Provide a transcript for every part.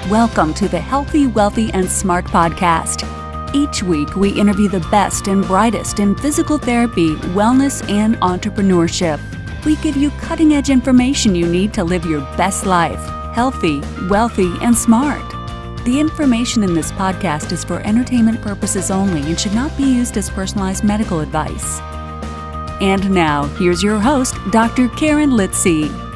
Welcome to the Healthy, Wealthy, and Smart podcast. Each week, we interview the best and brightest in physical therapy, wellness, and entrepreneurship. We give you cutting-edge information you need to live your best life, healthy, wealthy, and smart. The information in this podcast is for entertainment purposes only and should not be used as personalized medical advice. And now, here's your host, Dr. Karen Litzy.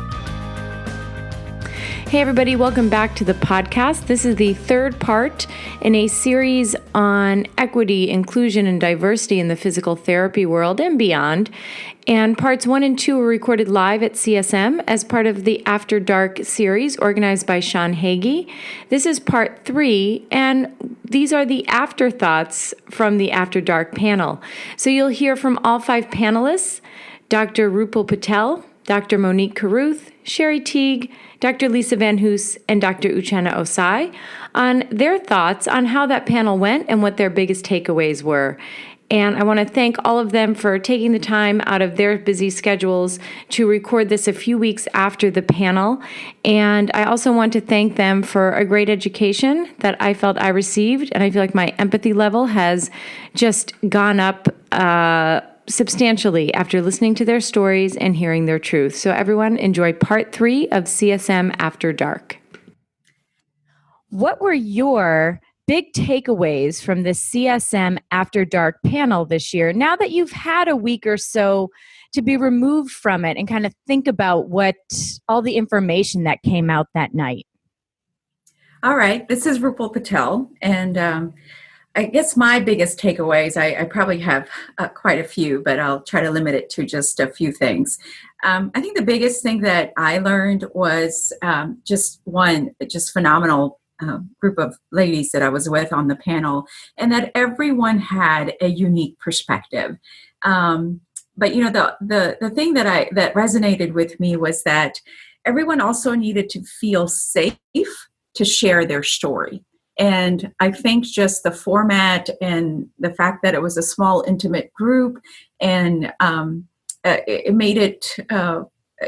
Hey everybody, welcome back to the podcast. This is the third part in a series on equity, inclusion, and diversity in the physical therapy world and beyond. And parts 1 and 2 were recorded live at CSM as part of the After Dark series organized by Sean Hagee. This is part 3, and these are the afterthoughts from the After Dark panel. So you'll hear from all 5 panelists, Dr. Rupal Patel, Dr. Monique Carruth, Sherry Teague, Dr. Lisa Van Hoos, and Dr. Uchenna Osai on their thoughts on how that panel went and what their biggest takeaways were. And I want to thank all of them for taking the time out of their busy schedules to record this a few weeks after the panel. And I also want to thank them for a great education that I felt I received. And I feel like my empathy level has just gone up substantially after listening to their stories and hearing their truth. So everyone, enjoy part 3 of CSM After Dark. What were your big takeaways from the CSM After Dark panel this year, now that you've had a week or so to be removed from it and kind of think about what all the information that came out that night? All right, this is Rupal Patel, and I guess my biggest takeaways, I probably have quite a few, but I'll try to limit it to just a few things. I think the biggest thing that I learned was just phenomenal group of ladies that I was with on the panel, and that everyone had a unique perspective. But you know, the thing that resonated with me was that everyone also needed to feel safe to share their story. And I think just the format and the fact that it was a small, intimate group, and it made it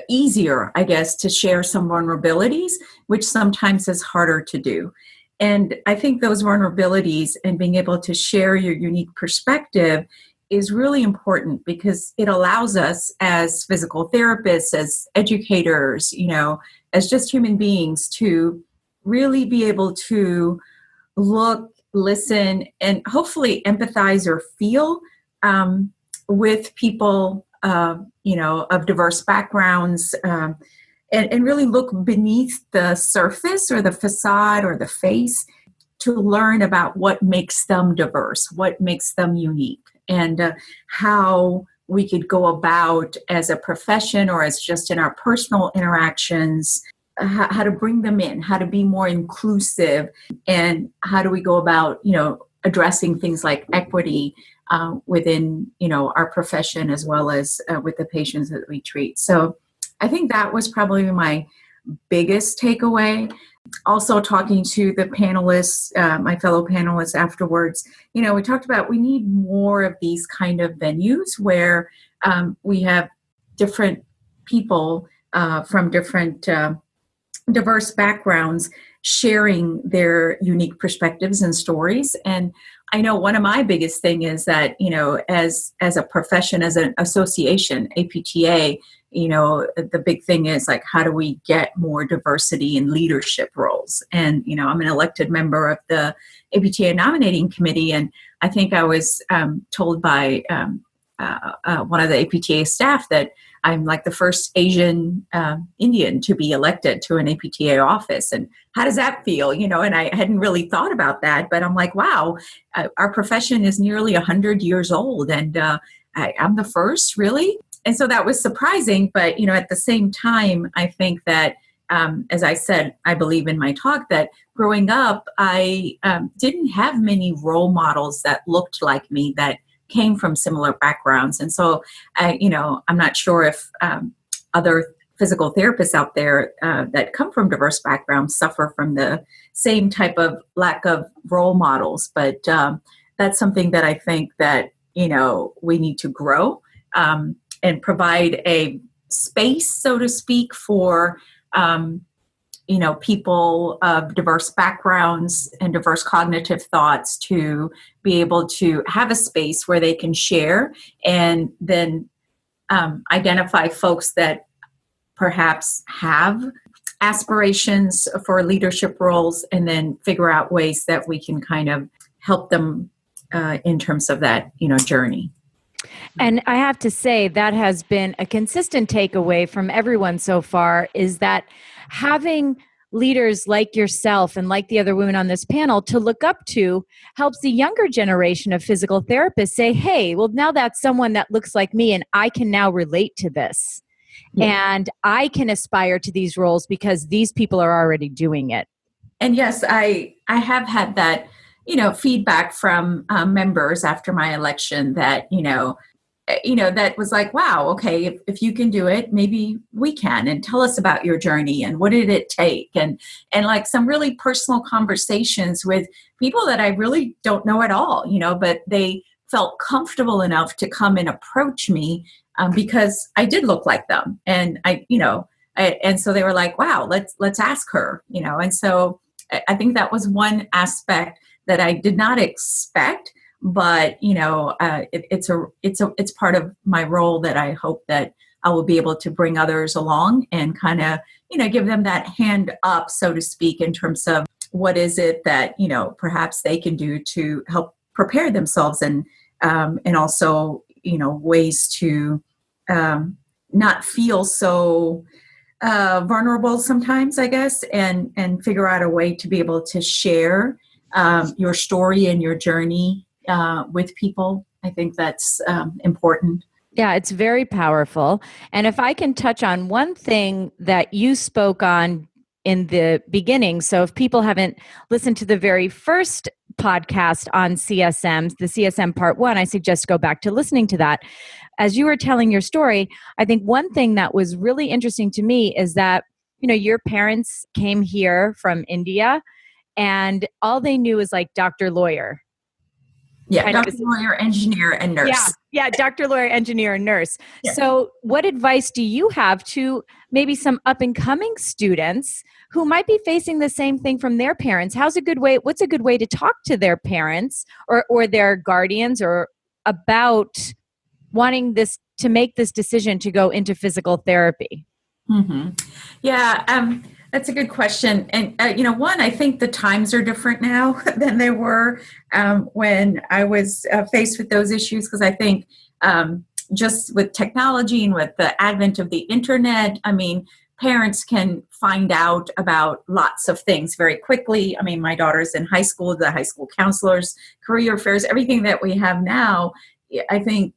easier, I guess, to share some vulnerabilities, which sometimes is harder to do. And I think those vulnerabilities and being able to share your unique perspective is really important, because it allows us as physical therapists, as educators, you know, as just human beings, to really be able to look, listen, and hopefully empathize or feel with people, you know, of diverse backgrounds, and really look beneath the surface or the facade or the face to learn about what makes them diverse, what makes them unique, and how we could go about as a profession or as just in our personal interactions, how to bring them in, how to be more inclusive, and how do we go about, you know, addressing things like equity within, you know, our profession, as well as with the patients that we treat. So I think that was probably my biggest takeaway. Also talking to the panelists, my fellow panelists afterwards, you know, we talked about we need more of these kind of venues where we have different people from different diverse backgrounds sharing their unique perspectives and stories. And I know one of my biggest thing is that, you know, as a profession, as an association, APTA, you know, the big thing is like, how do we get more diversity in leadership roles? And, you know, I'm an elected member of the APTA nominating committee, and I think I was told by one of the APTA staff that I'm like the first Asian Indian to be elected to an APTA office. And how does that feel? You know, and I hadn't really thought about that, but I'm like, wow, our profession is nearly 100 years old, and I'm the first, really? And so that was surprising. But, you know, at the same time, I think that, as I said, I believe in my talk, that growing up, I didn't have many role models that looked like me, that came from similar backgrounds. And so, you know, I'm not sure if other physical therapists out there that come from diverse backgrounds suffer from the same type of lack of role models. But that's something that I think that, you know, we need to grow and provide a space, so to speak, for people of diverse backgrounds and diverse cognitive thoughts to be able to have a space where they can share and then identify folks that perhaps have aspirations for leadership roles, and then figure out ways that we can kind of help them in terms of that, journey. And I have to say that has been a consistent takeaway from everyone so far, is that having leaders like yourself and like the other women on this panel to look up to helps the younger generation of physical therapists say, hey, well, now that's someone that looks like me and I can now relate to this. Yeah. And I can aspire to these roles because these people are already doing it. And yes, I have had that, feedback from members after my election that, that was like, wow, okay, if you can do it, maybe we can. And tell us about your journey and what did it take? And like some really personal conversations with people that I really don't know at all, but they felt comfortable enough to come and approach me because I did look like them. And and so they were like, wow, let's ask her, and so I think that was one aspect that I did not expect. But it's part of my role that I hope that I will be able to bring others along and kind of give them that hand up, so to speak, in terms of what is it that perhaps they can do to help prepare themselves, and also ways to not feel so vulnerable sometimes, I guess, and figure out a way to be able to share your story and your journey with people. I think that's important. Yeah, it's very powerful. And if I can touch on one thing that you spoke on in the beginning, so if people haven't listened to the very first podcast on CSM, the CSM part 1, I suggest go back to listening to that. As you were telling your story, I think one thing that was really interesting to me is that, your parents came here from India and all they knew is like doctor, lawyer. Yeah, doctor, lawyer, engineer, and nurse. Yeah, doctor, lawyer, engineer, and nurse. Yeah. So what advice do you have to maybe some up-and-coming students who might be facing the same thing from their parents? What's a good way to talk to their parents or their guardians or about wanting to make this decision to go into physical therapy? Mm-hmm. Yeah, that's a good question. And, one, I think the times are different now than they were when I was faced with those issues, because I think just with technology and with the advent of the internet, parents can find out about lots of things very quickly. My daughter's in high school, the high school counselors, career fairs, everything that we have now, I think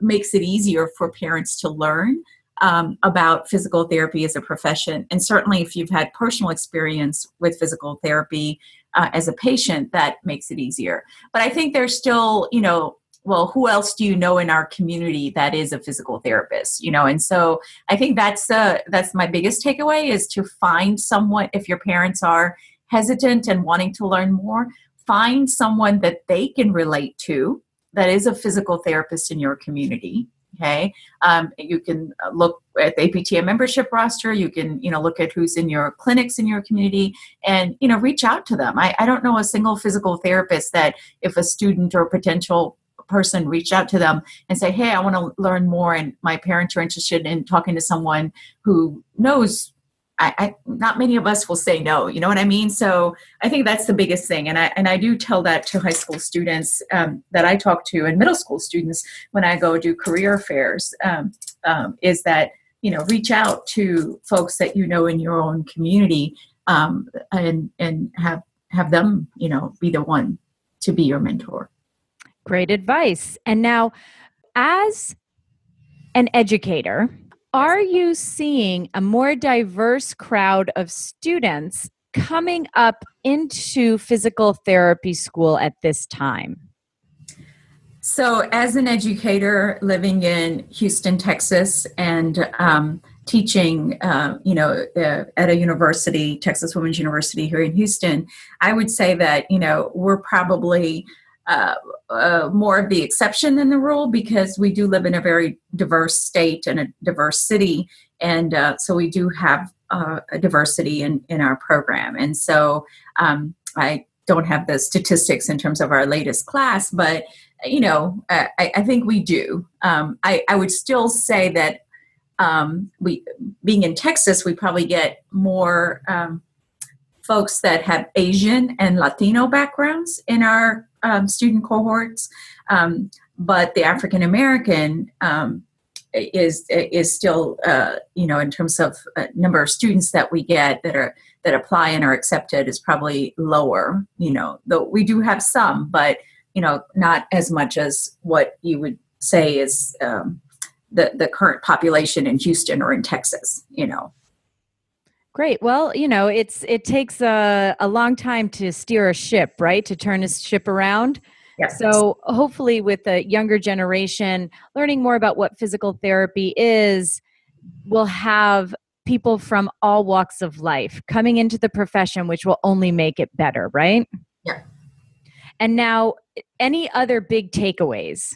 makes it easier for parents to learn about physical therapy as a profession. And certainly if you've had personal experience with physical therapy as a patient, that makes it easier. But I think there's still, who else do you know in our community that is a physical therapist? And so I think that's my biggest takeaway, is to find someone. If your parents are hesitant and wanting to learn more, find someone that they can relate to that is a physical therapist in your community. Okay. You can look at the APTA membership roster. You can, look at who's in your clinics in your community and, reach out to them. I don't know a single physical therapist that if a student or potential person reached out to them and say, hey, I want to learn more, and my parents are interested in talking to someone who knows, not many of us will say no, you know what I mean? So I think that's the biggest thing. And I do tell that to high school students that I talk to, and middle school students when I go do career fairs, is that, reach out to folks that in your own community and have them, be the one to be your mentor. Great advice. And now, as an educator, are you seeing a more diverse crowd of students coming up into physical therapy school at this time? So as an educator living in Houston, Texas, and teaching, at a university, Texas Women's University here in Houston, I would say that, we're probably more of the exception than the rule, because we do live in a very diverse state and a diverse city. And so we do have a diversity in our program. And so I don't have the statistics in terms of our latest class, but I think we do. I would still say that we, being in Texas, we probably get more folks that have Asian and Latino backgrounds in our student cohorts, but the African American is still in terms of number of students that we get that apply and are accepted is probably lower. Though we do have some, but not as much as what you would say is the current population in Houston or in Texas. Great. Well, it takes a long time to steer a ship, right? To turn a ship around. Yes. So hopefully with the younger generation, learning more about what physical therapy is, we'll have people from all walks of life coming into the profession, which will only make it better, right? Yeah. And now, any other big takeaways?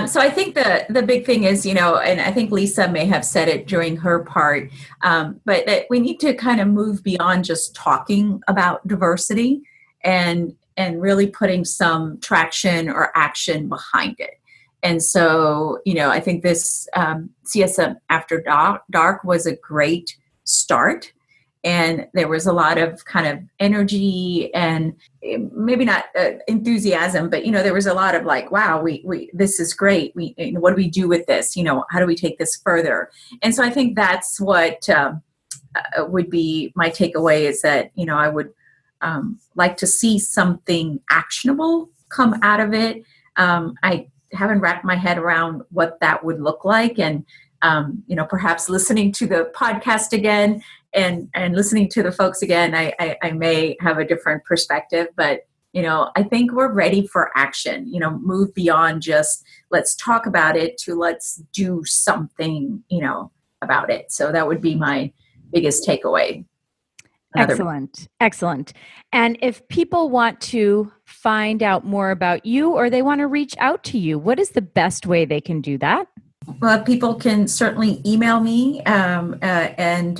So I think the big thing is, and I think Lisa may have said it during her part, but that we need to kind of move beyond just talking about diversity and really putting some traction or action behind it. And so, I think this CSM After Dark was a great start. And there was a lot of kind of energy and maybe not enthusiasm, but there was a lot of like, wow, we this is great. What do we do with this? How do we take this further? And so I think that's what would be my takeaway is that I would like to see something actionable come out of it. I haven't wrapped my head around what that would look like, and perhaps listening to the podcast again. And listening to the folks again, I may have a different perspective, but I think we're ready for action. Move beyond just let's talk about it to let's do something, about it. So that would be my biggest takeaway. Excellent. And if people want to find out more about you or they want to reach out to you, what is the best way they can do that? Well, people can certainly email me and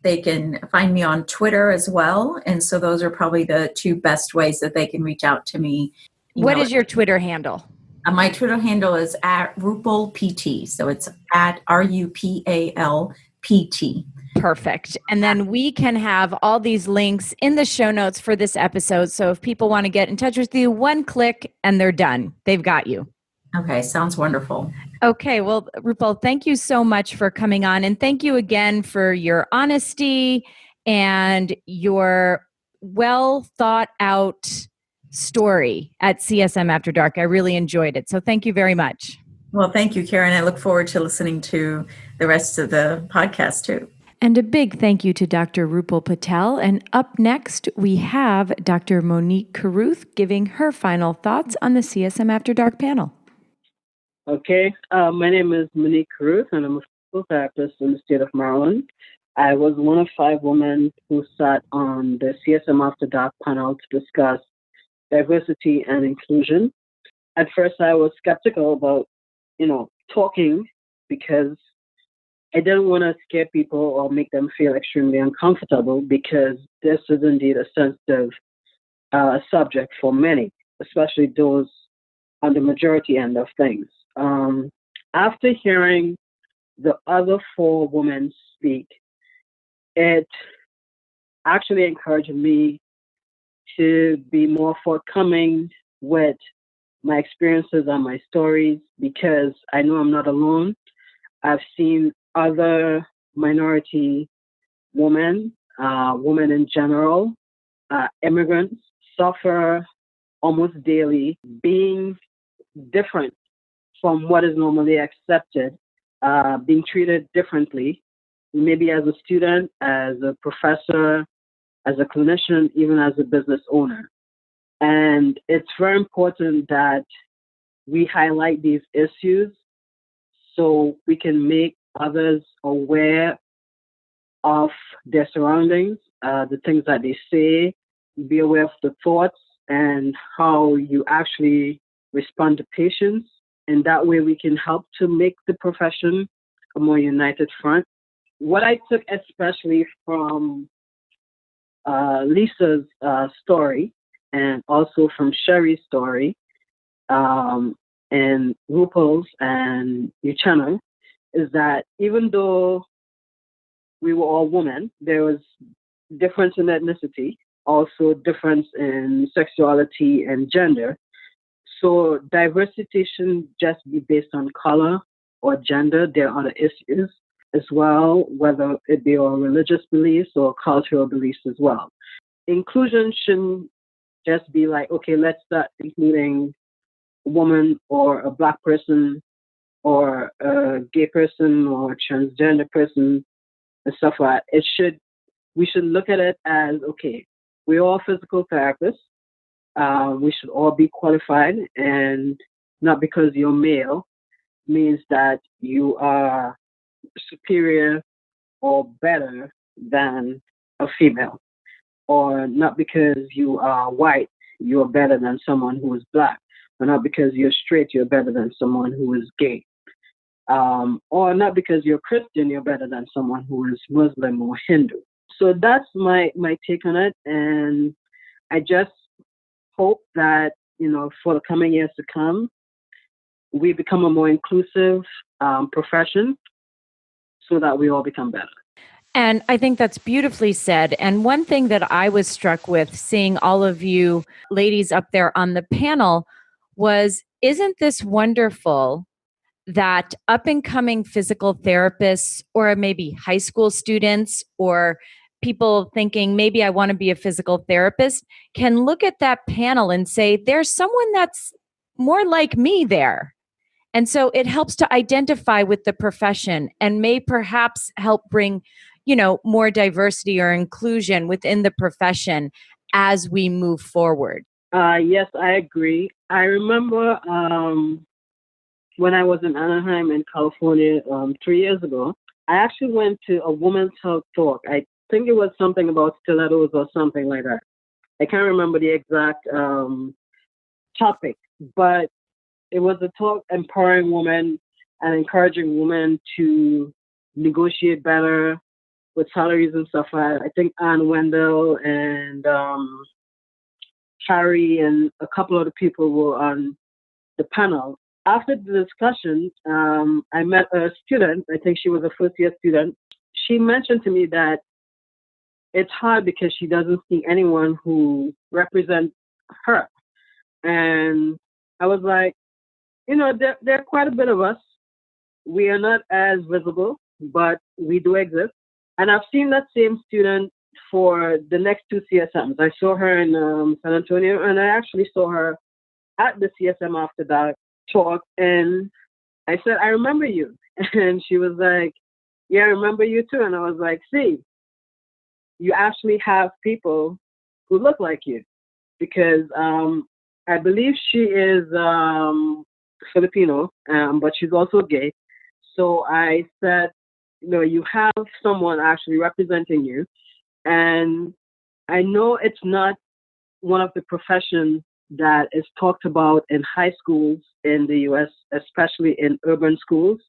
they can find me on Twitter as well. And so those are probably the two best ways that they can reach out to me. What is your Twitter handle? My Twitter handle is at RupalPT. So it's at RUPALPT. Perfect. And then we can have all these links in the show notes for this episode. So if people want to get in touch with you, one click and they're done. They've got you. Okay, sounds wonderful. Okay, well, Rupal, thank you so much for coming on. And thank you again for your honesty and your well thought out story at CSM After Dark. I really enjoyed it. So thank you very much. Well, thank you, Karen. I look forward to listening to the rest of the podcast too. And a big thank you to Dr. Rupal Patel. And up next, we have Dr. Monique Carruth giving her final thoughts on the CSM After Dark panel. Okay, my name is Monique Carruth, and I'm a physical therapist in the state of Maryland. I was one of 5 women who sat on the CSM After Dark panel to discuss diversity and inclusion. At first, I was skeptical about, talking because I didn't want to scare people or make them feel extremely uncomfortable because this is indeed a sensitive subject for many, especially those on the majority end of things. After hearing the other 4 women speak, it actually encouraged me to be more forthcoming with my experiences and my stories because I know I'm not alone. I've seen other minority women, women in general, immigrants suffer almost daily being different from what is normally accepted, being treated differently, maybe as a student, as a professor, as a clinician, even as a business owner. And it's very important that we highlight these issues so we can make others aware of their surroundings, the things that they say, be aware of the thoughts and how you actually respond to patients. And that way we can help to make the profession a more united front. what I took especially from Lisa's story and also from Sherry's story and RuPaul's and Uchenna is that even though we were all women, there was difference in ethnicity, also difference in sexuality and gender. So diversity shouldn't just be based on color or gender. There are other issues as well, whether it be our religious beliefs or cultural beliefs as well. Inclusion shouldn't just be like, okay, let's start including a woman or a Black person or a gay person or a transgender person and stuff like that. We should look at it as, okay, we're all physical therapists. We should all be qualified, and not because you're male means that you are superior or better than a female, or not because you are white, you're better than someone who is Black, or not because you're straight, you're better than someone who is gay, or not because you're Christian, you're better than someone who is Muslim or Hindu. So that's my take on it, and I just hope that, for the coming years to come, we become a more inclusive profession so that we all become better. And I think that's beautifully said. And one thing that I was struck with seeing all of you ladies up there on the panel was, isn't this wonderful that up and coming physical therapists, or maybe high school students, or people thinking maybe I want to be a physical therapist, can look at that panel and say, there's someone that's more like me there. And so it helps to identify with the profession and may perhaps help bring, more diversity or inclusion within the profession as we move forward. Yes, I agree. I remember when I was in Anaheim in California 3 years ago, I actually went to a women's health talk. I think it was something about stilettos or something like that. I can't remember the exact topic, but it was a talk empowering women and encouraging women to negotiate better with salaries and stuff like that. I think Ann Wendell and Carrie and a couple other people were on the panel. After the discussion, I met a student. I think she was a first-year student. She mentioned to me that it's hard because she doesn't see anyone who represents her. And I was like, there are quite a bit of us. We are not as visible, but we do exist. And I've seen that same student for the next two CSMs. I saw her in San Antonio, and I actually saw her at the CSM After Dark talk. And I said, I remember you. And she was like, yeah, I remember you too. And I was like, see, you actually have people who look like you. Because I believe she is Filipino, but she's also gay. So I said, you have someone actually representing you. And I know it's not one of the professions that is talked about in high schools in the U.S., especially in urban schools,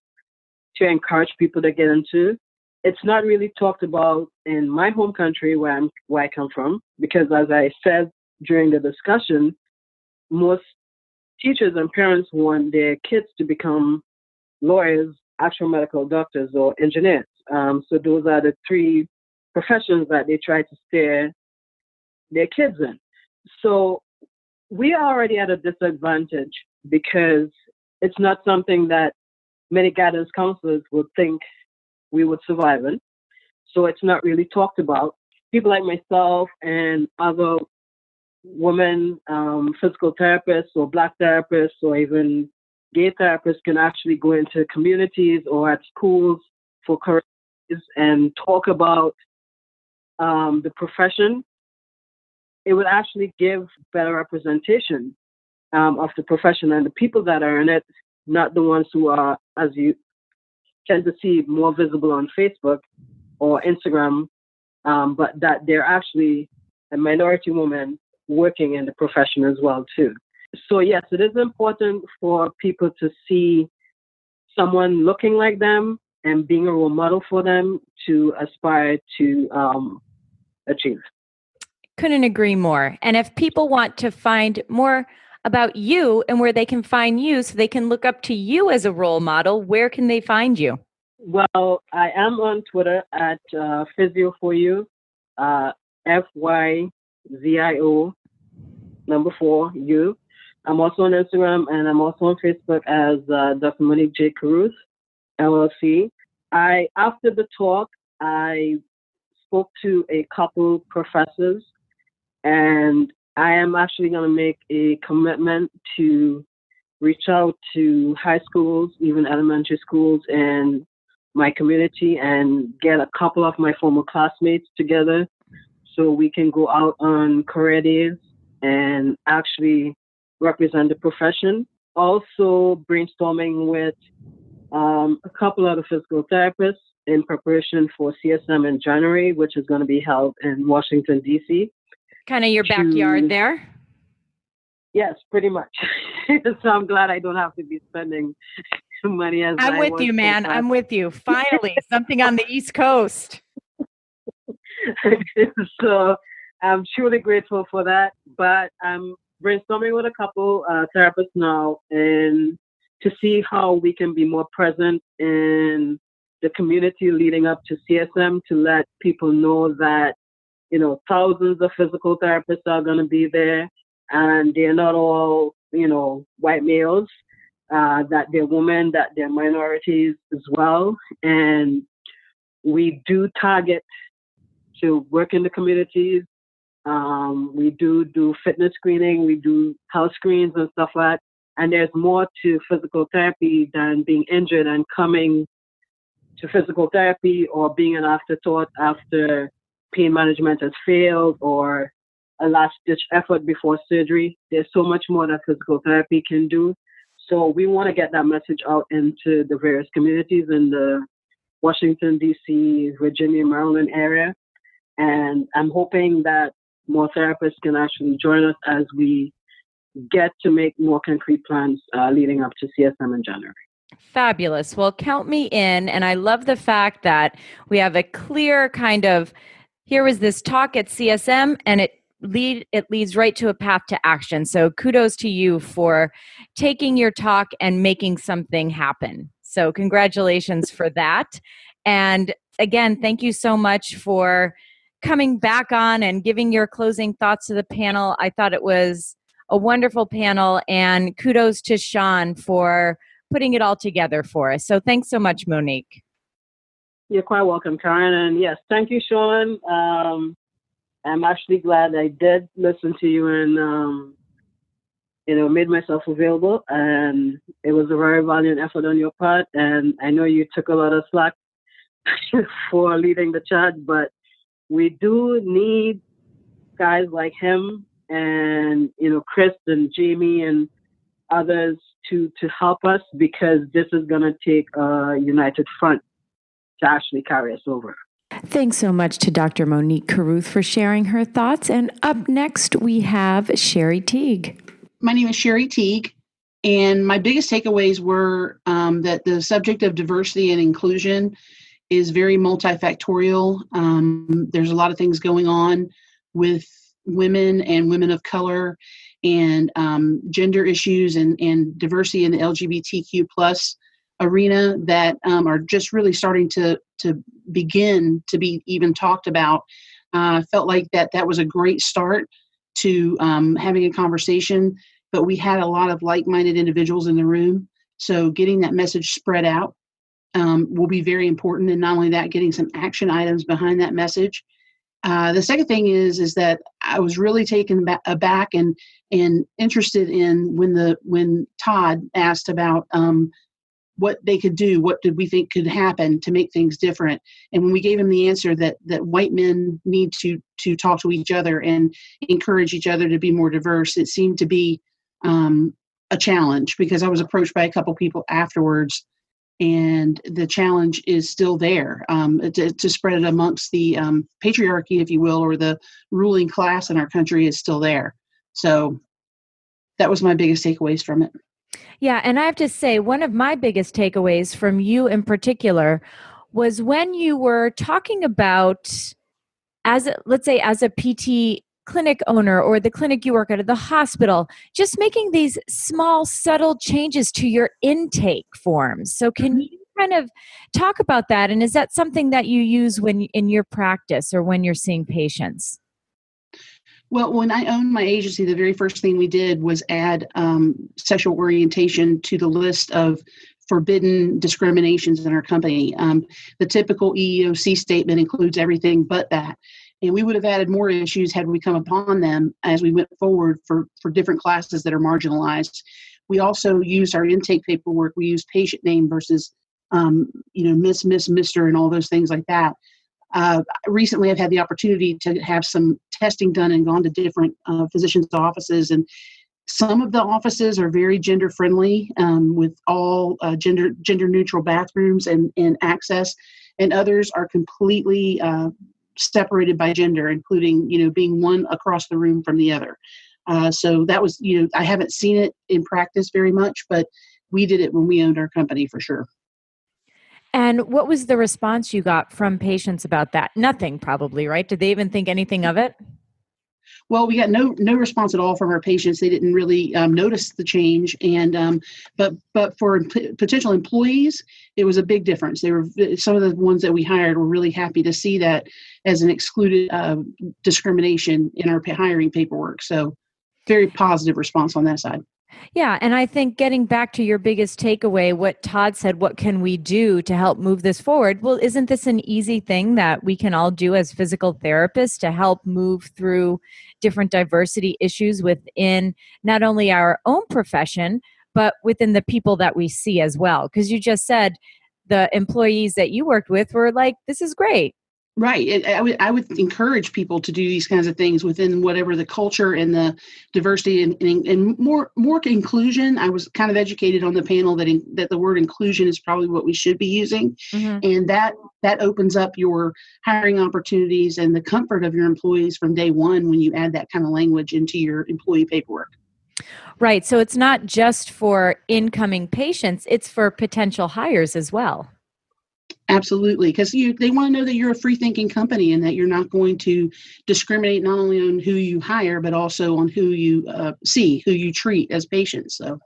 to encourage people to get into. It's not really talked about in my home country where I come from, because as I said during the discussion, most teachers and parents want their kids to become lawyers, actual medical doctors, or engineers. So those are the three professions that they try to steer their kids in. So we are already at a disadvantage because it's not something that many guidance counselors would think we would survive in. So it's not really talked about. People like myself and other women, physical therapists or Black therapists or even gay therapists can actually go into communities or at schools for careers and talk about the profession. It would actually give better representation of the profession and the people that are in it, not the ones who are, as you tend to see, more visible on Facebook or Instagram, but that they're actually a minority woman working in the profession as well too. So yes, it is important for people to see someone looking like them and being a role model for them to aspire to achieve. Couldn't agree more. And if people want to find more about you and where they can find you so they can look up to you as a role model, where can they find you? Well, I am on Twitter at Physio4U, FYZIO 4U. I'm also on Instagram, and I'm also on Facebook as Dr. Monique J. Caruth, LLC. After the talk, I spoke to a couple professors, and I am actually going to make a commitment to reach out to high schools, even elementary schools in my community, and get a couple of my former classmates together so we can go out on career days and actually represent the profession. Also brainstorming with a couple other physical therapists in preparation for CSM in January, which is going to be held in Washington, D.C. Kind of your backyard there? Yes, pretty much. So I'm glad I don't have to be spending money as I'm with you, man. I'm with you. Finally, something on the East Coast. So I'm truly grateful for that. But I'm brainstorming with a couple therapists now and to see how we can be more present in the community leading up to CSM, to let people know that, you know, thousands of physical therapists are going to be there, and they're not all, you know, white males, that they're women, that they're minorities as well. And we do target to work in the communities. We do fitness screening, we do health screens and stuff like that. And there's more to physical therapy than being injured and coming to physical therapy or being an afterthought after pain management has failed or a last-ditch effort before surgery. There's so much more that physical therapy can do. So we want to get that message out into the various communities in the Washington, D.C., Virginia, Maryland area. And I'm hoping that more therapists can actually join us as we get to make more concrete plans leading up to CSM in January. Fabulous. Well, count me in. And I love the fact that we have a clear kind of, here was this talk at CSM, and it leads right to a path to action. So kudos to you for taking your talk and making something happen. So congratulations for that. And again, thank you so much for coming back on and giving your closing thoughts to the panel. I thought it was a wonderful panel, and kudos to Sean for putting it all together for us. So thanks so much, Monique. You're quite welcome, Karen. And yes, thank you, Sean. I'm actually glad I did listen to you and, made myself available. And it was a very valiant effort on your part. And I know you took a lot of slack for leading the charge, but we do need guys like him and, Chris and Jamie and others to help us, because this is going to take a united front to actually carry us over. Thanks so much to Dr. Monique Caruth for sharing her thoughts. And up next, we have Sherry Teague. My name is Sherry Teague, and my biggest takeaways were that the subject of diversity and inclusion is very multifactorial. There's a lot of things going on with women and women of color and gender issues and diversity in the LGBTQ plus arena that are just really starting to begin to be even talked about. Felt like that was a great start to having a conversation, but we had a lot of like-minded individuals in the room. So getting that message spread out will be very important. And not only that, getting some action items behind that message. The second thing is that I was really taken aback and interested in when Todd asked about what they could do, what did we think could happen to make things different. And when we gave him the answer that white men need to talk to each other and encourage each other to be more diverse, it seemed to be a challenge, because I was approached by a couple people afterwards, and the challenge is still there to spread it amongst the patriarchy, if you will, or the ruling class in our country is still there. So that was my biggest takeaways from it. Yeah, and I have to say, one of my biggest takeaways from you in particular was when you were talking about, let's say, as a PT clinic owner or the clinic you work at or the hospital, just making these small, subtle changes to your intake forms. So, can you kind of talk about that? And is that something that you use when in your practice or when you're seeing patients? Well, when I owned my agency, the very first thing we did was add sexual orientation to the list of forbidden discriminations in our company. The typical EEOC statement includes everything but that. And we would have added more issues had we come upon them as we went forward for different classes that are marginalized. We also used our intake paperwork. We used patient name versus, Miss, Mr., and all those things like that. Recently, I've had the opportunity to have some testing done and gone to different physicians' offices, and some of the offices are very gender friendly with all gender neutral bathrooms and access, and others are completely separated by gender, including being one across the room from the other. So that was I haven't seen it in practice very much, but we did it when we owned our company for sure. And what was the response you got from patients about that? Nothing, probably, right? Did they even think anything of it? Well, we got no response at all from our patients. They didn't really notice the change, and but for potential employees, it was a big difference. They were some of the ones that we hired were really happy to see that as an excluded discrimination in our hiring paperwork. So, very positive response on that side. Yeah, and I think getting back to your biggest takeaway, what Todd said, what can we do to help move this forward? Well, isn't this an easy thing that we can all do as physical therapists to help move through different diversity issues within not only our own profession, but within the people that we see as well? Because you just said the employees that you worked with were like, this is great. Right. I would encourage people to do these kinds of things within whatever the culture and the diversity and more inclusion. I was kind of educated on the panel that the word inclusion is probably what we should be using. Mm-hmm. And that opens up your hiring opportunities and the comfort of your employees from day one when you add that kind of language into your employee paperwork. Right. So it's not just for incoming patients, it's for potential hires as well. Absolutely, because they want to know that you're a free-thinking company and that you're not going to discriminate not only on who you hire, but also on who you who you treat as patients. So,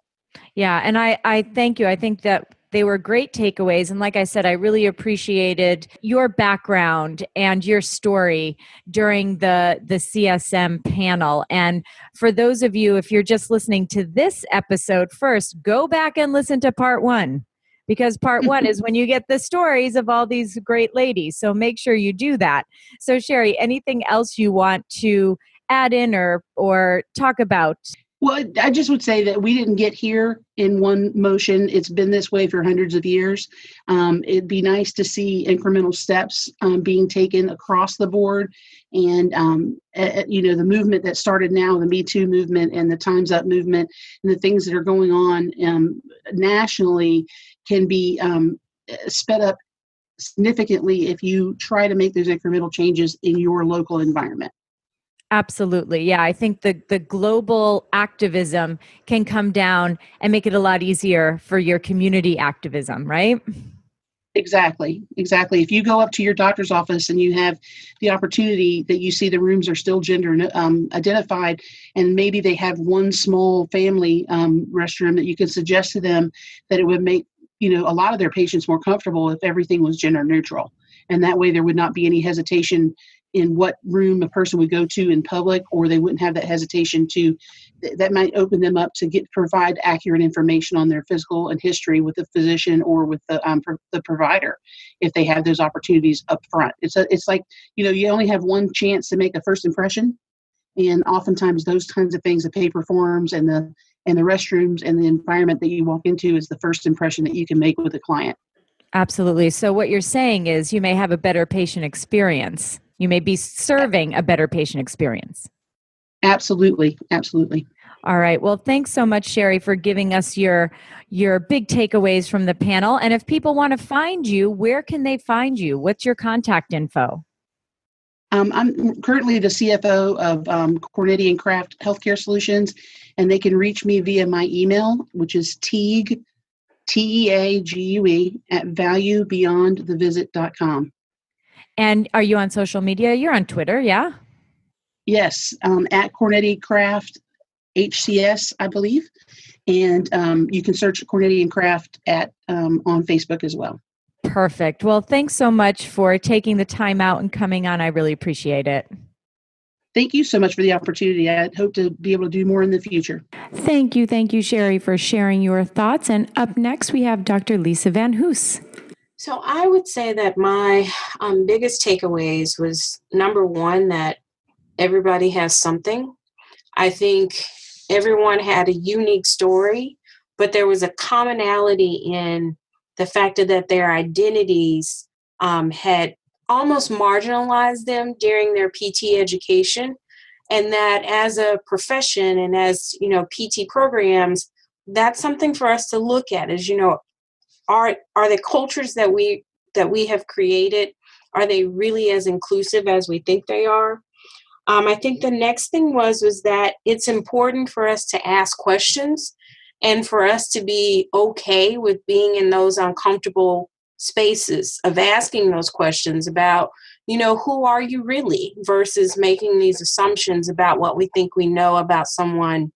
yeah, and I thank you. I think that they were great takeaways. And like I said, I really appreciated your background and your story during the CSM panel. And for those of you, if you're just listening to this episode first, go back and listen to part 1. Because part 1 is when you get the stories of all these great ladies. So make sure you do that. So Sherry, anything else you want to add in or talk about? Well, I just would say that we didn't get here in one motion. It's been this way for hundreds of years. It'd be nice to see incremental steps being taken across the board. And, the movement that started now, the Me Too movement and the Time's Up movement and the things that are going on nationally can be sped up significantly if you try to make those incremental changes in your local environment. Absolutely. Yeah, I think the global activism can come down and make it a lot easier for your community activism, right? Exactly. If you go up to your doctor's office and you have the opportunity that you see the rooms are still gender identified, and maybe they have one small family restroom that you can suggest to them, that it would make a lot of their patients more comfortable if everything was gender neutral. And that way there would not be any hesitation in what room a person would go to in public, or they wouldn't have that hesitation that might open them up to provide accurate information on their physical and history with the physician or with the provider if they have those opportunities up front. It's like, you only have one chance to make a first impression. And oftentimes those kinds of things, the paper forms and the restrooms and the environment that you walk into is the first impression that you can make with a client. Absolutely. So what you're saying is you may have a better patient experience. You may be serving a better patient experience. Absolutely. All right. Well, thanks so much, Sherry, for giving us your big takeaways from the panel. And if people want to find you, where can they find you? What's your contact info? I'm currently the CFO of Cornetti and Craft Healthcare Solutions, and they can reach me via my email, which is Teague, TEAGUE, at valuebeyondthevisit.com. And are you on social media? You're on Twitter, yeah? Yes, at Cornetti Craft HCS, I believe. And you can search Cornetti and Craft on Facebook as well. Perfect. Well, thanks so much for taking the time out and coming on. I really appreciate it. Thank you so much for the opportunity. I hope to be able to do more in the future. Thank you, Sherry, for sharing your thoughts. And up next, we have Dr. Lisa Van Hoos. So I would say that my biggest takeaways was, number one, that everybody has something. I think everyone had a unique story, but there was a commonality in the fact that their identities had almost marginalized them during their PT education, and that as a profession and as, PT programs, that's something for us to look at is, are the cultures that we have created, are they really as inclusive as we think they are? I think the next thing was that it's important for us to ask questions and for us to be okay with being in those uncomfortable spaces of asking those questions about, who are you really, versus making these assumptions about what we think we know about someone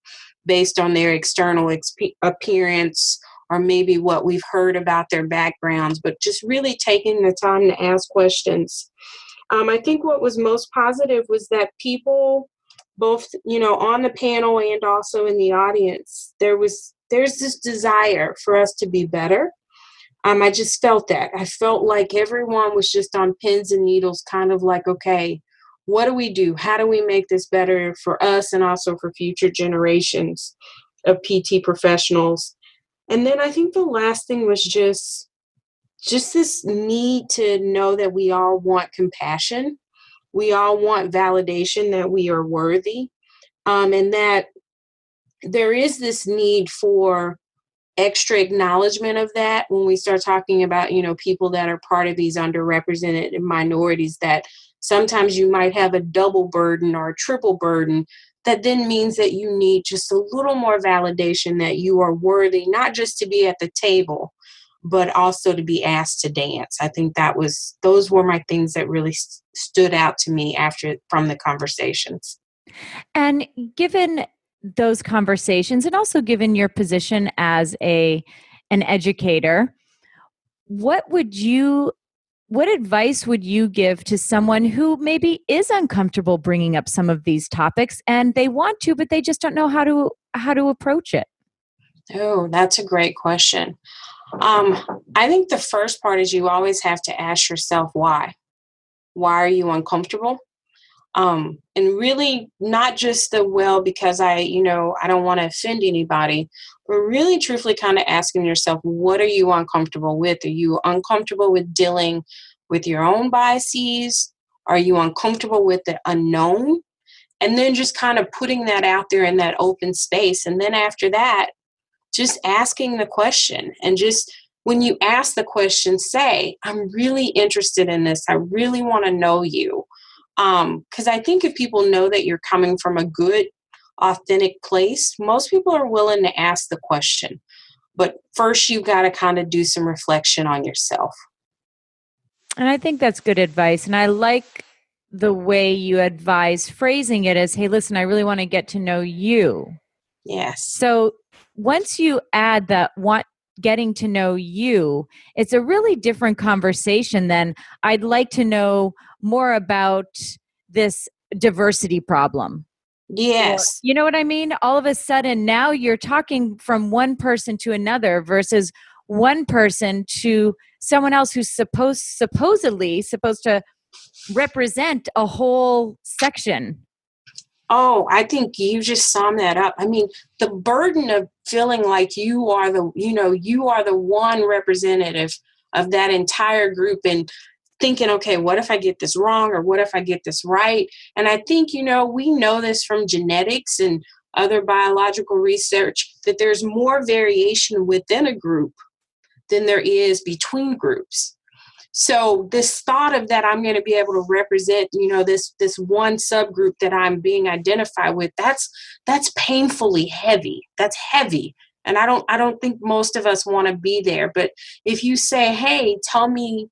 based on their external appearance or maybe what we've heard about their backgrounds, but just really taking the time to ask questions. I think what was most positive was that people, both, on the panel and also in the audience, there's this desire for us to be better. I just felt that. I felt like everyone was just on pins and needles, kind of like, okay, what do we do? How do we make this better for us and also for future generations of PT professionals? And then I think the last thing was just this need to know that we all want compassion. We all want validation that we are worthy, and that there is this need for extra acknowledgement of that when we start talking about, people that are part of these underrepresented minorities, that sometimes you might have a double burden or a triple burden that then means that you need just a little more validation that you are worthy, not just to be at the table, but also to be asked to dance. I think those were my things that really stood out to me from the conversations. And given those conversations, and also given your position as an educator, what advice would you give to someone who maybe is uncomfortable bringing up some of these topics and they want to, but they just don't know how to approach it? Oh, that's a great question. I think the first part is you always have to ask yourself why. Why are you uncomfortable? And really not just because I don't want to offend anybody, but really truthfully kind of asking yourself, what are you uncomfortable with? Are you uncomfortable with dealing with your own biases? Are you uncomfortable with the unknown? And then just kind of putting that out there in that open space. And then after that, just asking the question, and just when you ask the question, say, I'm really interested in this. I really want to know you. Because I think if people know that you're coming from a good, authentic place, most people are willing to ask the question. But first, you've got to kind of do some reflection on yourself. And I think that's good advice. And I like the way you advise phrasing it as, hey, listen, I really want to get to know you. Yes. So once you add that getting to know you, it's a really different conversation than I'd like to know more about this diversity problem. Yes. Or, you know what I mean? All of a sudden now you're talking from one person to another versus one person to someone else who's supposedly supposed to represent a whole section. Oh, I think you just summed that up. I mean, the burden of feeling like you are the one representative of that entire group, and thinking, okay, what if I get this wrong, or what if I get this right? And I think, we know this from genetics and other biological research, that there's more variation within a group than there is between groups. So this thought of that I'm going to be able to represent, this one subgroup that I'm being identified with, that's painfully heavy. That's heavy. And I don't think most of us want to be there. But if you say, hey, tell me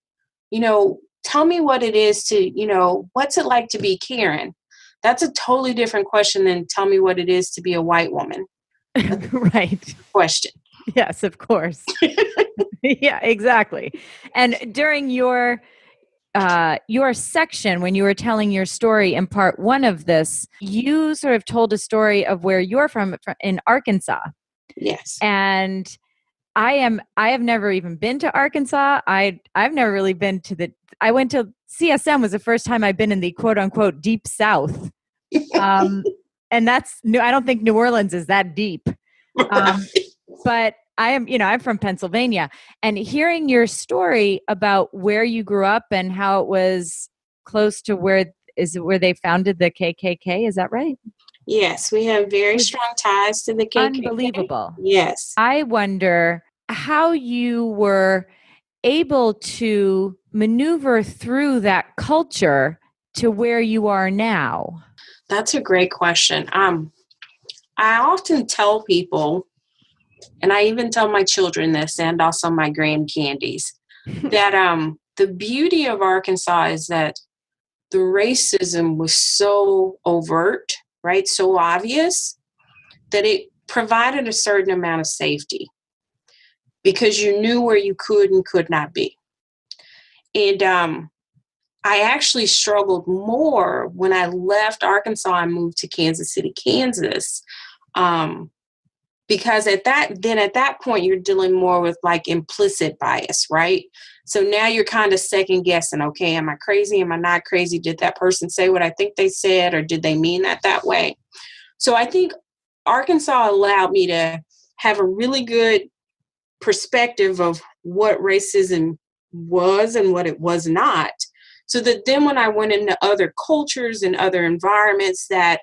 what it is to, what's it like to be Karen? That's a totally different question than tell me what it is to be a white woman. Right. Question. Yes, of course. Yeah, exactly. And during your section, when you were telling your story in part one of this, you sort of told a story of where you're from in Arkansas. Yes. And I have never even been to Arkansas. I've never really been I went to CSM was the first time I've been in the quote unquote deep South. And that's new. I don't think New Orleans is that deep. But I'm from Pennsylvania, and hearing your story about where you grew up and how it was close to where they founded the KKK. Is that right? Yes, we have very strong ties to the KKK. Unbelievable. Yes. I wonder how you were able to maneuver through that culture to where you are now. That's a great question. I often tell people, and I even tell my children this and also my grandcandies, that the beauty of Arkansas is that the racism was so overt, right? So obvious that it provided a certain amount of safety because you knew where you could and could not be. And I actually struggled more when I left Arkansas and moved to Kansas City, Kansas. Because at that point, you're dealing more with like implicit bias, right? So now you're kind of second guessing, okay, am I crazy? Am I not crazy? Did that person say what I think they said, or did they mean that way? So I think Arkansas allowed me to have a really good perspective of what racism was and what it was not. So that then when I went into other cultures and other environments that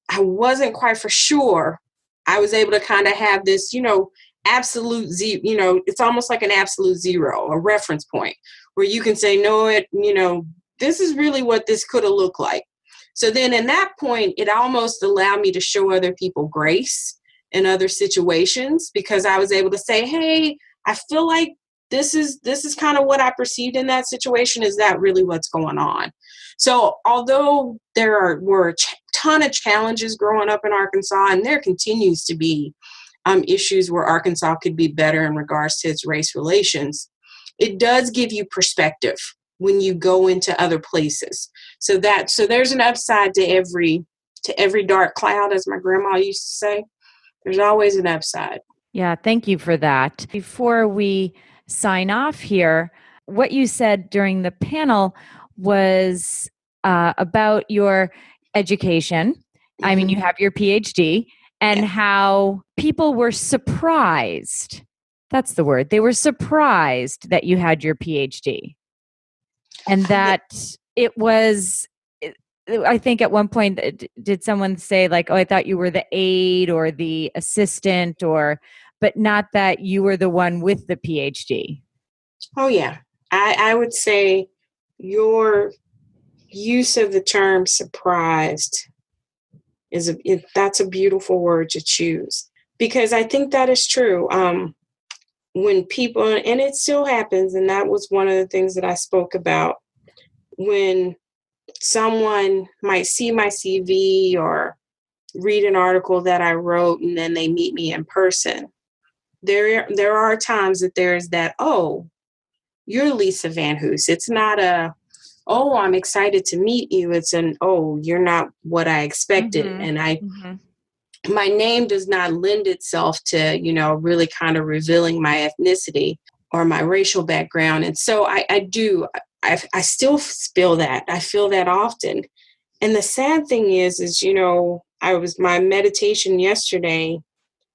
I wasn't quite for sure, I was able to kind of have this, absolute zero, it's almost like an absolute zero, a reference point where you can say, no, this is really what this could have looked like. So then in that point, it almost allowed me to show other people grace in other situations because I was able to say, hey, I feel like this is kind of what I perceived in that situation. Is that really what's going on? So although were a ton of challenges growing up in Arkansas, and there continues to be issues where Arkansas could be better in regards to its race relations, it does give you perspective when you go into other places. So there's an upside to every dark cloud, as my grandma used to say. There's always an upside. Yeah, thank you for that. Before we sign off here, what you said during the panel was about your education. Mm-hmm. I mean, you have your PhD, and how people were surprised. That's the word. They were surprised that you had your PhD. And that it was, I think at one point, did someone say like, oh, I thought you were the aide or the assistant, but not that you were the one with the PhD? Oh, yeah. I would say your use of the term surprised that's a beautiful word to choose, because I think that is true. When people, and it still happens, and that was one of the things that I spoke about, when someone might see my CV or read an article that I wrote and then they meet me in person, there are times that there's that, oh, you're Lisa Van Hoos. It's not oh, I'm excited to meet you. It's oh, you're not what I expected. Mm-hmm. And my name does not lend itself to, really kind of revealing my ethnicity or my racial background. And so I still feel that. I feel that often. And the sad thing is my meditation yesterday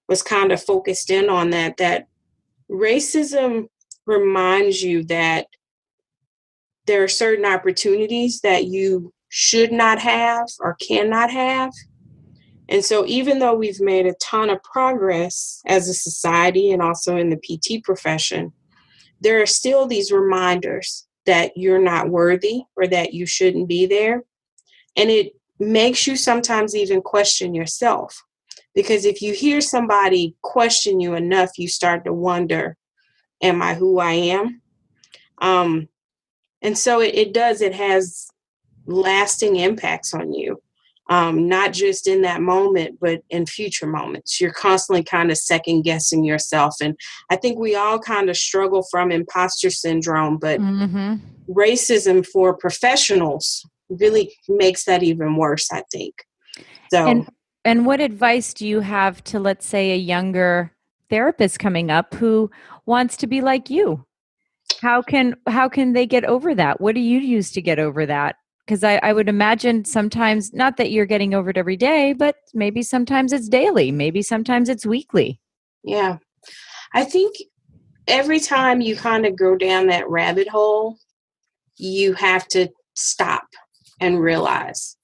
was kind of focused in on that racism reminds you that there are certain opportunities that you should not have or cannot have. And so even though we've made a ton of progress as a society and also in the PT profession, there are still these reminders that you're not worthy or that you shouldn't be there. And it makes you sometimes even question yourself. Because if you hear somebody question you enough, you start to wonder, am I who I am? And so it has lasting impacts on you, not just in that moment, but in future moments. You're constantly kind of second guessing yourself. And I think we all kind of struggle from imposter syndrome, but racism for professionals really makes that even worse, I think. So, and what advice do you have to, let's say, a younger therapist coming up who wants to be like you? How can they get over that? What do you use to get over that? Because I would imagine sometimes, not that you're getting over it every day, but maybe sometimes it's daily, maybe sometimes it's weekly. Yeah. I think every time you kind of go down that rabbit hole, you have to stop and realize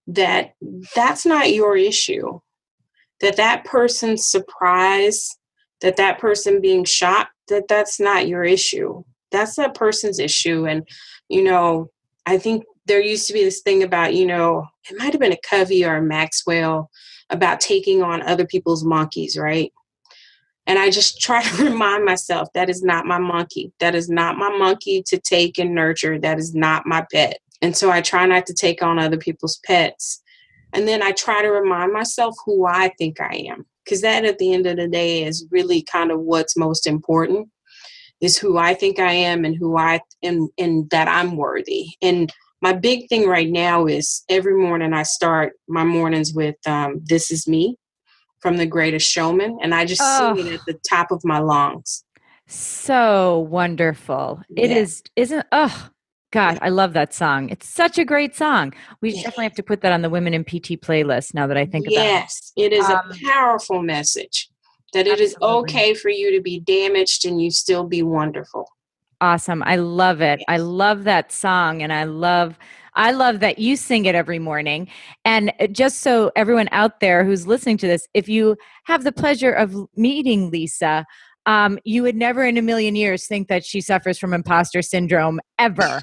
that that's not your issue, that person's surprise, that person being shocked, that's not your issue. That's that person's issue. And, I think there used to be this thing about, it might have been a Covey or a Maxwell about taking on other people's monkeys, right? And I just try to remind myself that is not my monkey. That is not my monkey to take and nurture. That is not my pet. And so I try not to take on other people's pets. And then I try to remind myself who I think I am. Because that at the end of the day is really kind of what's most important, is who I think I am and who I am, and that I'm worthy. And my big thing right now is every morning I start my mornings with This Is Me from The Greatest Showman. And I just sing it at the top of my lungs. So wonderful. It is, isn't, God, I love that song. It's such a great song. We definitely have to put that on the Women in PT playlist now that I think about it. Yes, it is a powerful message that it is okay for you to be damaged and you still be wonderful. Awesome. I love it. Yes. I love that song. And I love that you sing it every morning. And just so everyone out there who's listening to this, if you have the pleasure of meeting Lisa, you would never in a million years think that she suffers from imposter syndrome ever.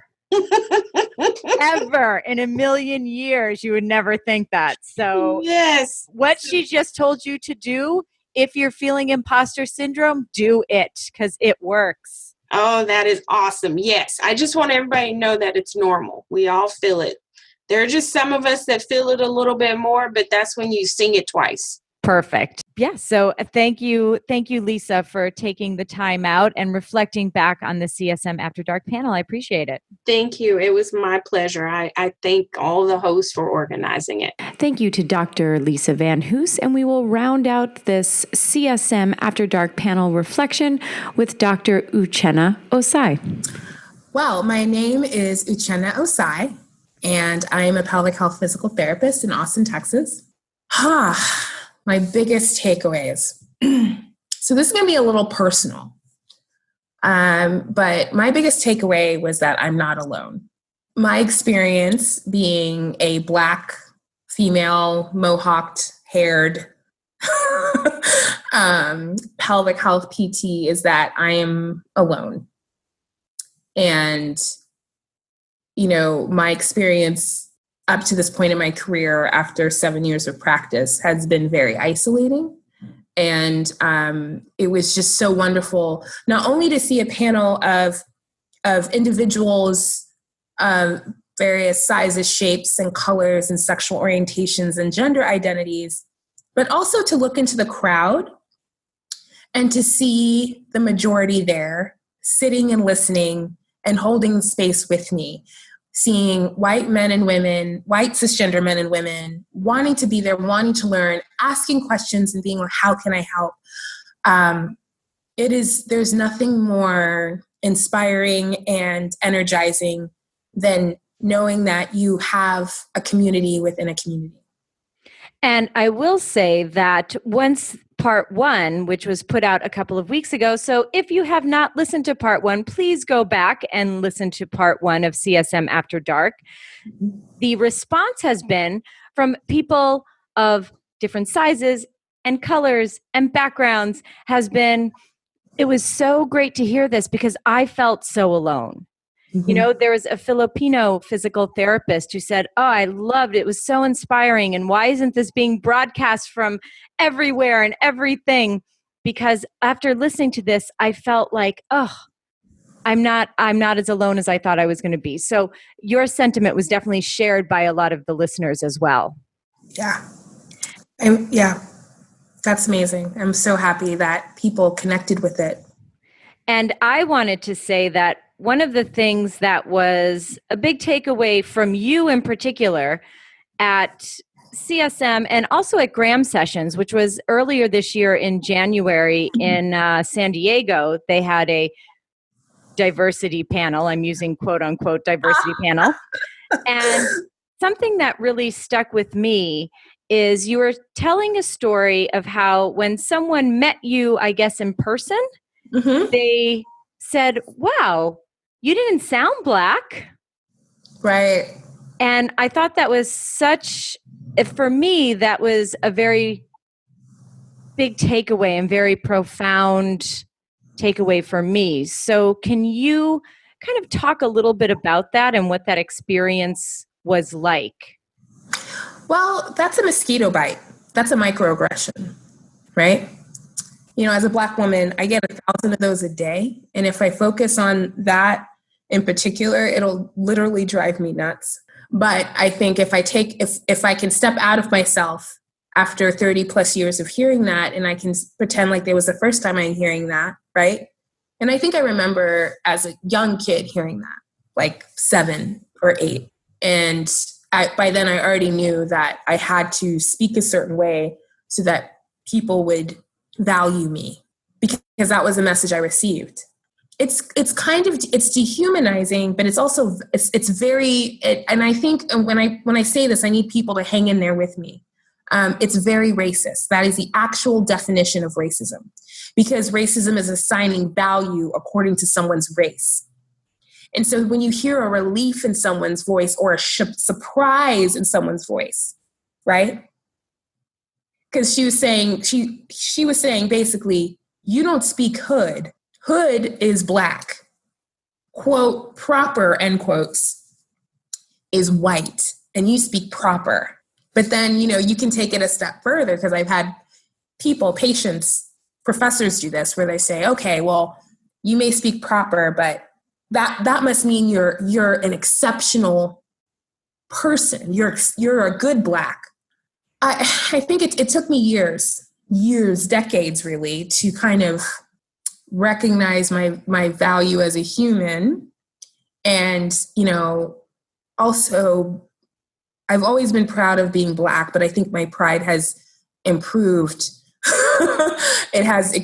Ever in a million years, you would never think that. So yes, what she just told you to do, if you're feeling imposter syndrome, do it, because it works. Oh, that is awesome. Yes. I just want everybody to know that it's normal. We all feel it. There are just some of us that feel it a little bit more, but that's when you sing it twice. Perfect. Yeah. So thank you, Lisa, for taking the time out and reflecting back on the CSM After Dark panel. I appreciate it. Thank you. It was my pleasure. I thank all the hosts for organizing it. Thank you to Dr. Lisa Van Hoos, and we will round out this CSM After Dark panel reflection with Dr. Uchenna Osai. Well, my name is Uchenna Osai, and I am a pelvic health physical therapist in Austin, Texas. My biggest takeaways. So this is going to be a little personal, but my biggest takeaway was that I'm not alone. My experience being a Black female, mohawked, haired pelvic health PT is that I am alone. And, my experience up to this point in my career after 7 years of practice has been very isolating. And it was just so wonderful, not only to see a panel of individuals, various sizes, shapes, and colors, and sexual orientations and gender identities, but also to look into the crowd and to see the majority there sitting and listening and holding space with me. Seeing white men and women, white cisgender men and women, wanting to be there, wanting to learn, asking questions and being like, how can I help? There's nothing more inspiring and energizing than knowing that you have a community within a community. And I will say that once part 1, which was put out a couple of weeks ago. So if you have not listened to part 1, please go back and listen to part 1 of CSM After Dark. The response has been from people of different sizes and colors and backgrounds has been It was so great to hear this because I felt so alone. Mm-hmm. You know, there was a Filipino physical therapist who said, "Oh, I loved it. It was so inspiring. And why isn't this being broadcast from everywhere and everything?" Because after listening to this, I felt like, oh, I'm not as alone as I thought I was going to be. So your sentiment was definitely shared by a lot of the listeners as well. Yeah. Yeah. That's amazing. I'm so happy that people connected with it. And I wanted to say that one of the things that was a big takeaway from you in particular at CSM and also at Graham Sessions, which was earlier this year in January in San Diego, they had a diversity panel. I'm using quote unquote diversity panel. And something that really stuck with me is you were telling a story of how when someone met you, I guess, in person, Mm-hmm. they said, "Wow, you didn't sound Black." Right. And I thought that was for me, that was a very big takeaway and very profound takeaway for me. So can you kind of talk a little bit about that and what that experience was like? Well, that's a mosquito bite. That's a microaggression, right? You know, as a Black woman, I get 1,000 of those a day. And if I focus on that in particular, it'll literally drive me nuts. But I think if I can step out of myself after 30 plus years of hearing that, and I can pretend like it was the first time I'm hearing that, right? And I think I remember as a young kid hearing that, like 7 or 8. And by then I already knew that I had to speak a certain way so that people would value me, because that was the message I received. It's dehumanizing, but it's also, and I think when I say this, I need people to hang in there with me. It's very racist. That is the actual definition of racism, because racism is assigning value according to someone's race. And so when you hear a relief in someone's voice or a surprise in someone's voice, right? Because she was saying basically, you don't speak hood. Hood is Black. Quote, proper, end quotes, is white. And you speak proper. But then, you can take it a step further, because I've had patients, professors do this, where they say, okay, well, you may speak proper, but that must mean you're an exceptional person. You're a good Black. I think it took me years, decades really, to kind of recognize my value as a human. And, also I've always been proud of being Black, but I think my pride has improved. It has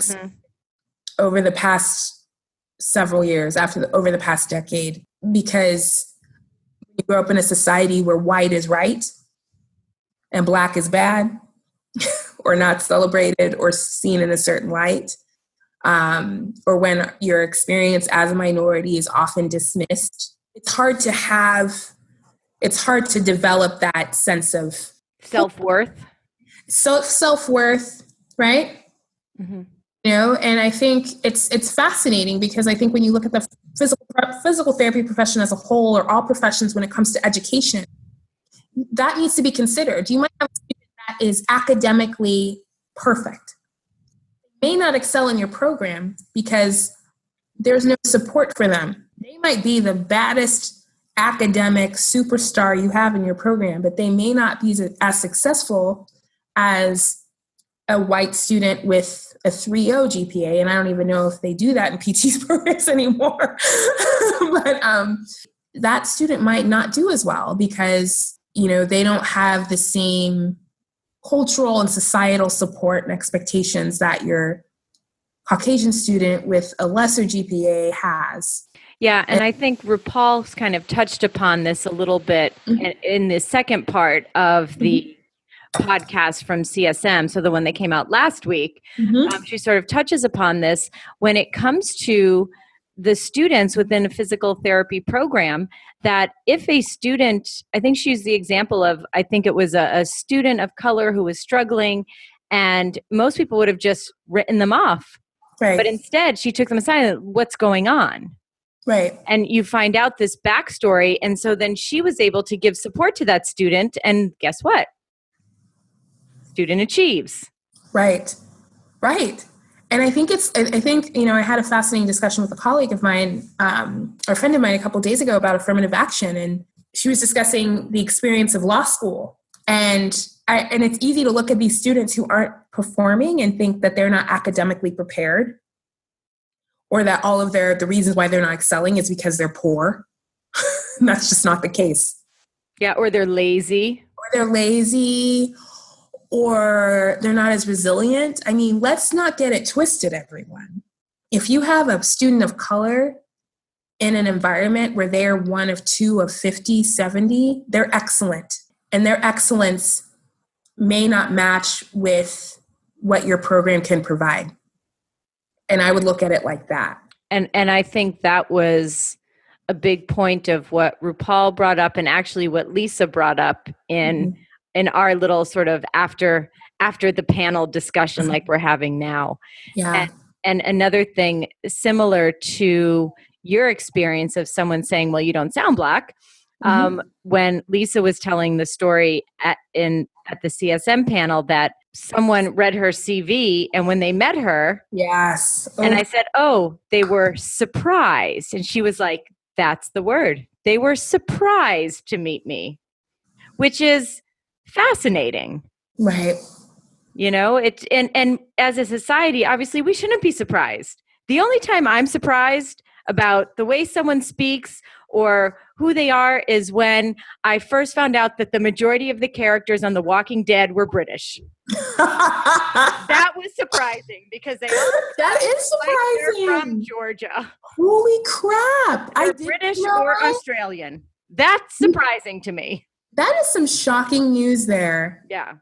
over the past several years, over the past decade, because you grow up in a society where white is right and Black is bad, or not celebrated or seen in a certain light, or when your experience as a minority is often dismissed. It's hard to develop that sense of Self-worth. Self-worth, right? Mm-hmm. And I think it's fascinating, because I think when you look at the physical therapy profession as a whole, or all professions when it comes to education, that needs to be considered. You might have a student that is academically perfect. They may not excel in your program because there's no support for them. They might be the baddest academic superstar you have in your program, but they may not be as successful as a white student with a 3.0 GPA. And I don't even know if they do that in PT's programs anymore. But that student might not do as well, because, they don't have the same cultural and societal support and expectations that your Caucasian student with a lesser GPA has. Yeah, and I think RuPaul's kind of touched upon this a little bit in the second part of the podcast from CSM, so the one that came out last week. She sort of touches upon this when it comes to the students within a physical therapy program, that if a student, I think she used the example of, I think it was a student of color who was struggling, and most people would have just written them off Right. But instead, she took them aside. What's going on? Right. And you find out this backstory. And so then she was able to give support to that student. And guess what? Student achieves. Right. Right. And I think I had a fascinating discussion with a colleague of mine, or a friend of mine a couple of days ago about affirmative action. And she was discussing the experience of law school. And it's easy to look at these students who aren't performing and think that they're not academically prepared, or that all of the reasons why they're not excelling is because they're poor. And that's just not the case. Yeah, or they're lazy. Or they're not as resilient. I mean, let's not get it twisted, everyone. If you have a student of color in an environment where they're one of 2 of 50, 70, they're excellent. And their excellence may not match with what your program can provide. And I would look at it like that. And I think that was a big point of what RuPaul brought up, and actually what Lisa brought up in our little sort of after the panel discussion like we're having now. Yeah. And another thing similar to your experience of someone saying, well, you don't sound Black. When Lisa was telling the story at the CSM panel that someone read her CV, and when they met her, yes. And I said, oh, they were surprised. And she was like, that's the word. They were surprised to meet me, which is fascinating. Right. You know, and as a society, obviously we shouldn't be surprised. The only time I'm surprised about the way someone speaks or who they are is when I first found out that the majority of the characters on The Walking Dead were British. That was surprising because they are that is surprising. They're from Georgia. Holy crap. They're British or Australian. That's surprising to me. That is some shocking news there. Yeah.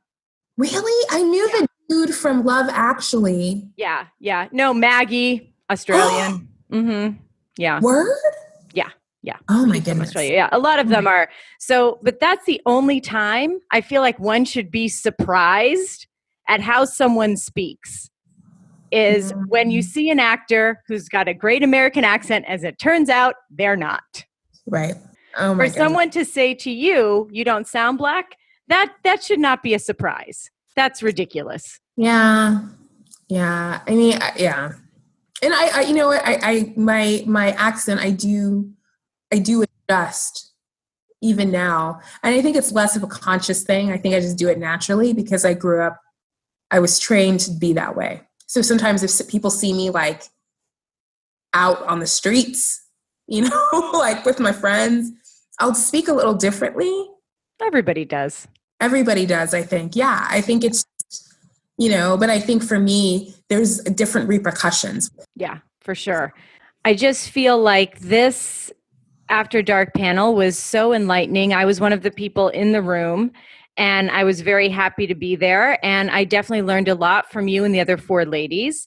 Really? I knew the dude from Love Actually. Yeah. Yeah. No, Maggie, Australian. Yeah. Word? Yeah. Yeah. Oh my goodness. Australia. Yeah. A lot of them are. So, but that's the only time I feel like one should be surprised at how someone speaks is when you see an actor who's got a great American accent, as it turns out, they're not. Right. Oh my For someone to say to you, you don't sound Black, that should not be a surprise. That's ridiculous. Yeah. Yeah. I mean, yeah. And I you know what, my accent, I do adjust even now. And I think it's less of a conscious thing. I think I just do it naturally because I was trained to be that way. So sometimes if people see me like out on the streets, you know, like with my friends, I'll speak a little differently. Everybody does. Everybody does, I think. Yeah, I think it's, you know, but I think for me, there's different repercussions. Yeah, for sure. I just feel like this After Dark panel was so enlightening. I was one of the people in the room, and I was very happy to be there. And I definitely learned a lot from you and the other 4 ladies.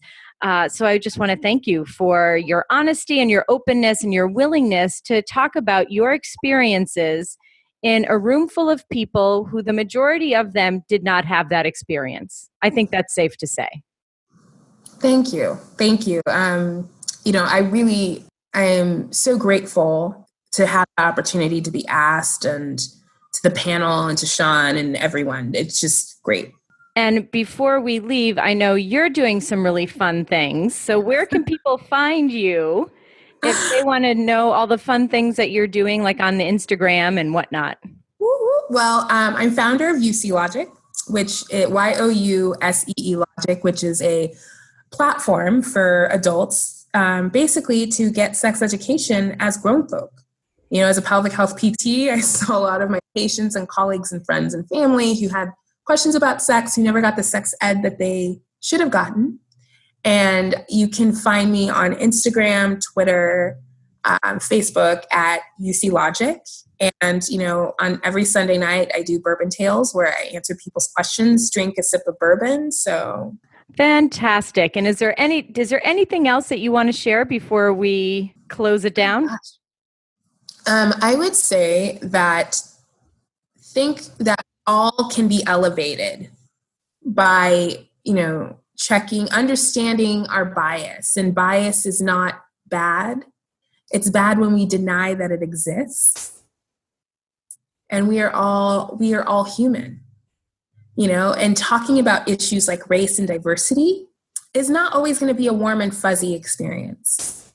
So I just want to thank you for your honesty and your openness and your willingness to talk about your experiences in a room full of people who the majority of them did not have that experience. I think that's safe to say. Thank you. Thank you. You know, I am so grateful to have the opportunity to be asked, and to the panel and to Sean and everyone. It's just great. And before we leave, I know you're doing some really fun things. So where can people find you if they want to know all the fun things that you're doing, like on the Instagram and whatnot? Well, I'm founder of UC Logic, which is YOUSEE Logic, which is a platform for adults, basically to get sex education as grown folk. You know, as a pelvic health PT, I saw a lot of my patients and colleagues and friends and family who had questions about sex, who never got the sex ed that they should have gotten. And you can find me on Instagram, Twitter, Facebook at UC Logic. And, you know, on every Sunday night, I do Bourbon Tales where I answer people's questions, drink a sip of bourbon. So fantastic. And is there anything else that you want to share before we close it down? I would say think that all can be elevated by, you know, understanding our bias. And bias is not bad. It's bad when we deny that it exists. And we are all human, and talking about issues like race and diversity is not always going to be a warm and fuzzy experience.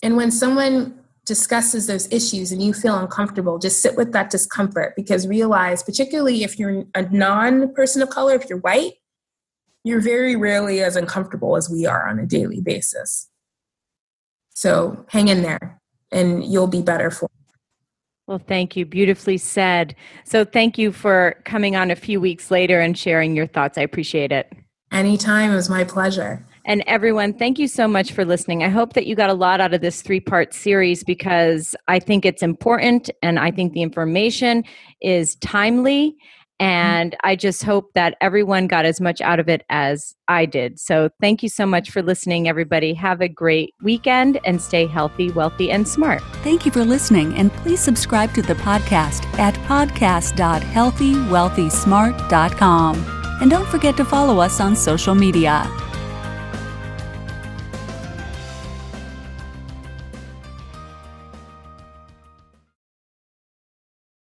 And when someone discusses those issues and you feel uncomfortable, just sit with that discomfort, because realize, particularly if you're a non-person of color, if you're white, you're very rarely as uncomfortable as we are on a daily basis. So hang in there and you'll be better for it. Well, thank you. Beautifully said. So thank you for coming on a few weeks later and sharing your thoughts. I appreciate it. Anytime. It was my pleasure. And everyone, thank you so much for listening. I hope that you got a lot out of this 3-part series, because I think it's important and I think the information is timely. And I just hope that everyone got as much out of it as I did. So thank you so much for listening, everybody. Have a great weekend and stay healthy, wealthy, and smart. Thank you for listening, and please subscribe to the podcast at podcast.healthywealthysmart.com. And don't forget to follow us on social media.